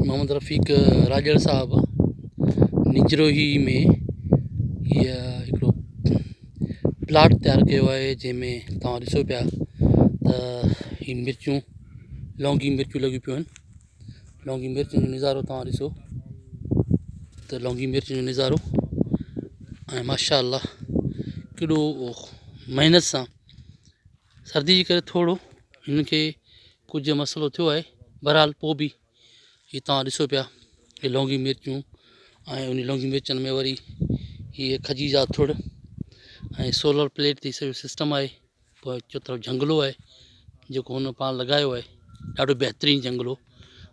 मोहम्मद रफ़ीक राजड़ साहब जरोही में इहा हिकिड़ो प्लाट तयारु कयो आहे जंहिंमें तव्हां ॾिसो पिया त ही मिर्चूं लौंगी मिर्चूं लॻियूं पियूं आहिनि। लौंगी मिर्च जो नज़ारो तव्हां ॾिसो त लौंगी मिर्च जो नज़ारो ऐं माशाअल्लाह केॾो महिनत सां सर्दी जे करे थोरो हिन खे कुझु मसइलो थियो आहे। बहरहाल पोइ बि हीअ तव्हां ॾिसो पिया हे लौंगी मिर्चूं ऐं उन लौंगी मिर्चनि में वरी हीअ खजी जा थुड़ ऐं सोलर प्लेट जी सॼो सिस्टम आहे। पोइ चोथों जंगलो आहे जेको हुन पाण लॻायो आहे, ॾाढो बहितरीनु जंगलो।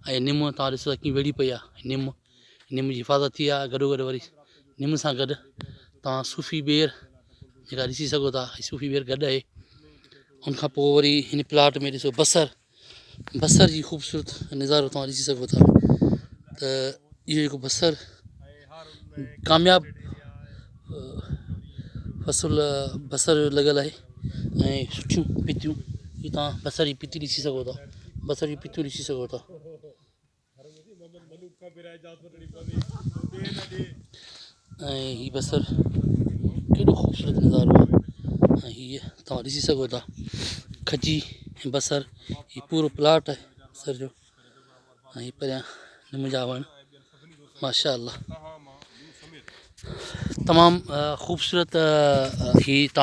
ऐं निम तव्हां ॾिसो त कीअं वेड़ी पई आहे, निम जी हिफ़ाज़त थी आहे। गॾो वरी निम सां गॾु तव्हां सूफ़ी बेर जेका ॾिसी सघो था, सूफ़ी बेर गॾु आहे। उनखां पोइ वरी हिन प्लाट में ॾिसो बसर जी ख़ूबसूरत नज़ारो तव्हां ॾिसी सघो था त इहो जेको कामयाबु फसल बसर लॻल आहे ऐं सुठियूं पितियूं हीअ तव्हां बसर जी पिती ॾिसी सघो था, बसर जी पितियूं ॾिसी सघो था। ऐं हीअ बसर केॾो ख़ूबसूरत नज़ारो आहे। ऐं हीअ तव्हां ॾिसी सघो था खजी ऐं बसर, हीअ पूरो प्लाट आहे बसर जो। ऐं परियां निम जा वण माशाअल्लाह तमामु ख़ूबसूरत ही तव्हां